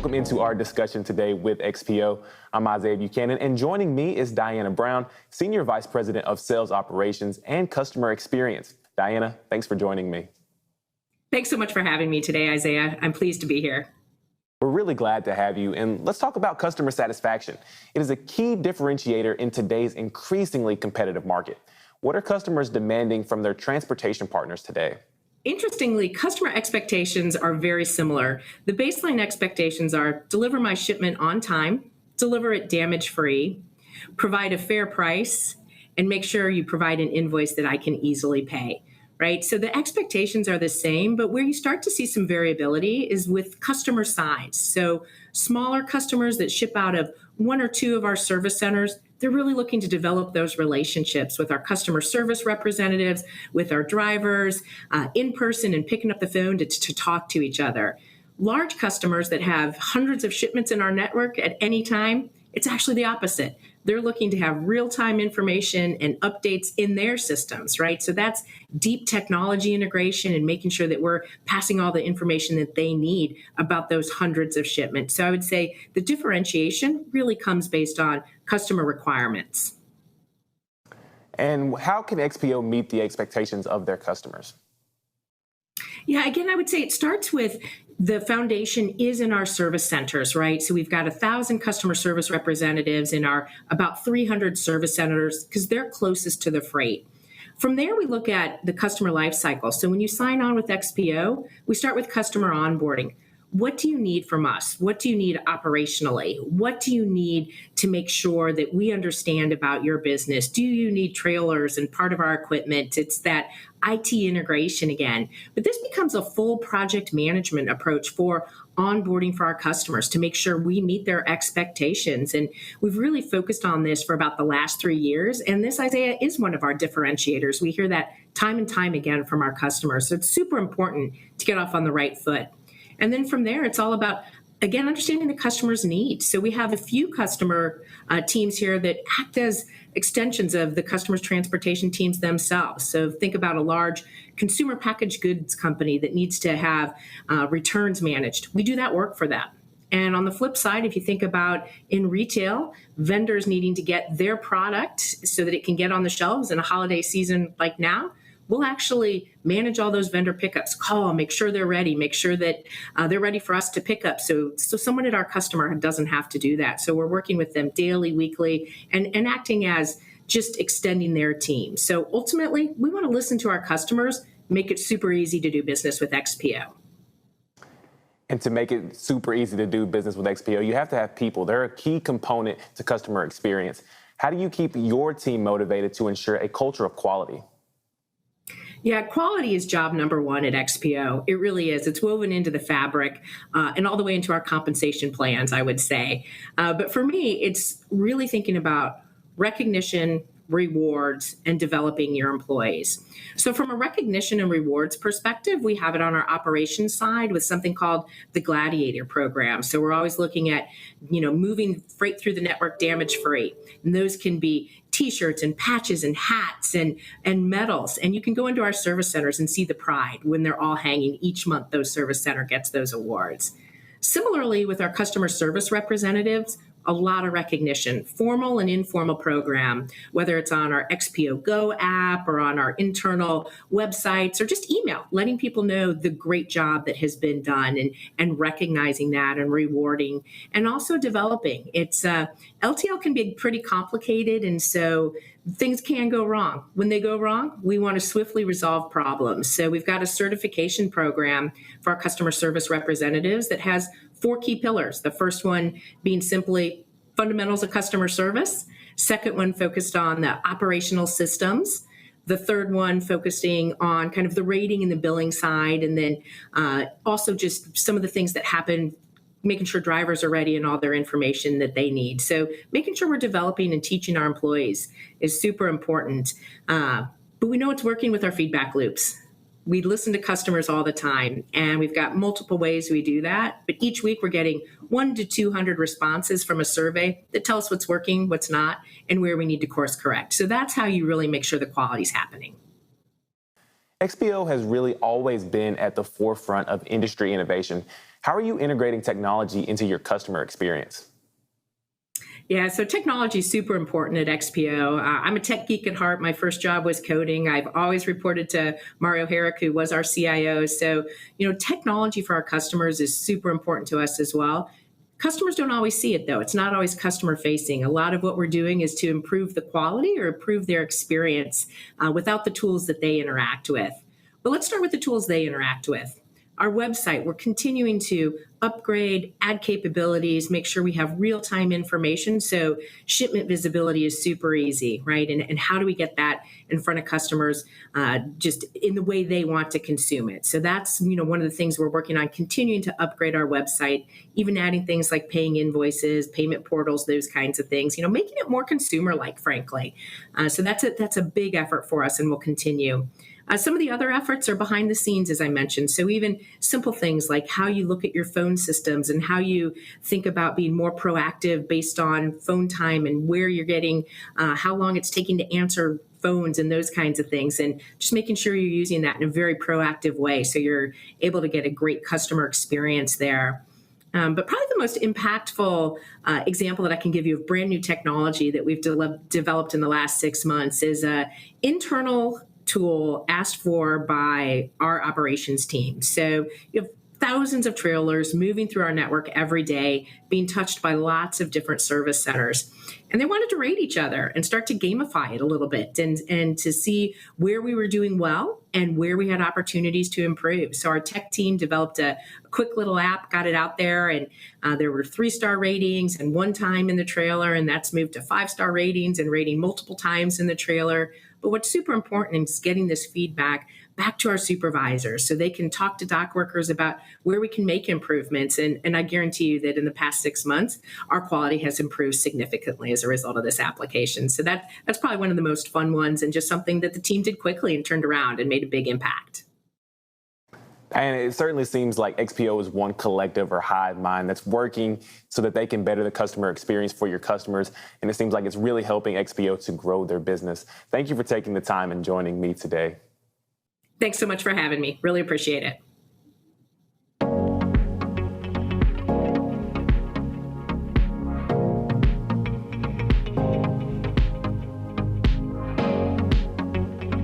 Welcome into our discussion today with XPO. I'm Isaiah Buchanan, and joining me is Diana Brown, Senior Vice President of Sales Operations and Customer Experience. Diana, thanks for joining me. Thanks so much for having me today, Isaiah. I'm pleased to be here. We're really glad to have you, and let's talk about customer satisfaction. It is a key differentiator in today's increasingly competitive market. What are customers demanding from their transportation partners today? Interestingly, customer expectations are very similar. The baseline expectations are deliver my shipment on time, deliver it damage-free, provide a fair price, and make sure you provide an invoice that I can easily pay, right? So the expectations are the same, but where you start to see some variability is with customer size. So smaller customers that ship out of one or two of our service centers, they're really looking to develop those relationships with our customer service representatives, with our drivers, in person and picking up the phone to talk to each other. Large customers that have hundreds of shipments in our network at any time, it's actually the opposite. They're looking to have real-time information and updates in their systems, right? So that's deep technology integration and making sure that we're passing all the information that they need about those hundreds of shipments. So I would say the differentiation really comes based on customer requirements. And how can XPO meet the expectations of their customers? Yeah, again, I would say it starts with the foundation is in our service centers, right? So we've got 1,000 customer service representatives in our about 300 service centers because they're closest to the freight. From there, we look at the customer life cycle. So when you sign on with XPO, we start with customer onboarding. What do you need from us? What do you need operationally? What do you need to make sure that we understand about your business? Do you need trailers and part of our equipment? It's that IT integration again. But this becomes a full project management approach for onboarding for our customers to make sure we meet their expectations. And we've really focused on this for about the last 3 years. And this, Isaiah, is one of our differentiators. We hear that time and time again from our customers. So it's super important to get off on the right foot. And then from there, it's all about, again, understanding the customer's needs. So we have a few customer teams here that act as extensions of the customer's transportation teams themselves. So think about a large consumer packaged goods company that needs to have returns managed. We do that work for them. And on the flip side, if you think about in retail, vendors needing to get their product so that it can get on the shelves in a holiday season like now, we'll actually manage all those vendor pickups, call them, make sure they're ready, make sure that they're ready for us to pick up. So someone at our customer doesn't have to do that. So we're working with them daily, weekly, and acting as just extending their team. So ultimately, we want to listen to our customers, make it super easy to do business with XPO. And to make it super easy to do business with XPO, you have to have people. They're a key component to customer experience. How do you keep your team motivated to ensure a culture of quality? Yeah, quality is job number one at XPO. It really is. It's woven into the fabric and all the way into our compensation plans, I would say. But for me, it's really thinking about recognition, rewards, and developing your employees. So from a recognition and rewards perspective, we have it on our operations side with something called the Gladiator program. So we're always looking at, moving freight through the network damage-free. And those can be T-shirts and patches and hats and medals. And you can go into our service centers and see the pride when they're all hanging. Each month, those service center gets those awards. Similarly, with our customer service representatives, a lot of recognition, formal and informal program, whether it's on our XPO Go app or on our internal websites or just email, letting people know the great job that has been done and recognizing that and rewarding and also developing. It's LTL can be pretty complicated, and so things can go wrong. When they go wrong, we want to swiftly resolve problems. So we've got a certification program for our customer service representatives that has 4 key pillars. The first one being simply fundamentals of customer service. Second one focused on the operational systems. The third one focusing on kind of the rating and the billing side. And then also just some of the things that happen, making sure drivers are ready and all their information that they need. So making sure we're developing and teaching our employees is super important. But we know it's working with our feedback loops. We listen to customers all the time, and we've got multiple ways we do that. But each week we're getting 100 to 200 responses from a survey that tell us what's working, what's not, and where we need to course correct. So that's how you really make sure the quality's happening. XPO has really always been at the forefront of industry innovation. How are you integrating technology into your customer experience? Yeah, so technology is super important at XPO. I'm a tech geek at heart. My first job was coding. I've always reported to Mario Herrick, who was our CIO. So, technology for our customers is super important to us as well. Customers don't always see it, though. It's not always customer facing. A lot of what we're doing is to improve the quality or improve their experience without the tools that they interact with. But let's start with the tools they interact with. Our website, we're continuing to upgrade, add capabilities, make sure we have real-time information. So shipment visibility is super easy, right? And how do we get that in front of customers just in the way they want to consume it? So that's, one of the things we're working on, continuing to upgrade our website, even adding things like paying invoices, payment portals, those kinds of things, making it more consumer-like, frankly. So that's a big effort for us, and we'll continue. Some of the other efforts are behind the scenes, as I mentioned. So even simple things like how you look at your phone systems and how you think about being more proactive based on phone time and where you're getting, how long it's taking to answer phones and those kinds of things, and just making sure you're using that in a very proactive way so you're able to get a great customer experience there. But probably the most impactful example that I can give you of brand new technology that we've developed in the last 6 months is an internal tool asked for by our operations team. So you have thousands of trailers moving through our network every day, being touched by lots of different service centers. And they wanted to rate each other and start to gamify it a little bit and to see where we were doing well and where we had opportunities to improve. So our tech team developed a quick little app, got it out there, and there were 3-star ratings and 1 time in the trailer, and that's moved to 5-star ratings and rating multiple times in the trailer. But what's super important is getting this feedback back to our supervisors so they can talk to dock workers about where we can make improvements. And I guarantee you that in the past 6 months, our quality has improved significantly as a result of this application. So that's probably one of the most fun ones, and just something that the team did quickly and turned around and made a big impact. And it certainly seems like XPO is one collective or hive mind that's working so that they can better the customer experience for your customers. And it seems like it's really helping XPO to grow their business. Thank you for taking the time and joining me today. Thanks so much for having me. Really appreciate it.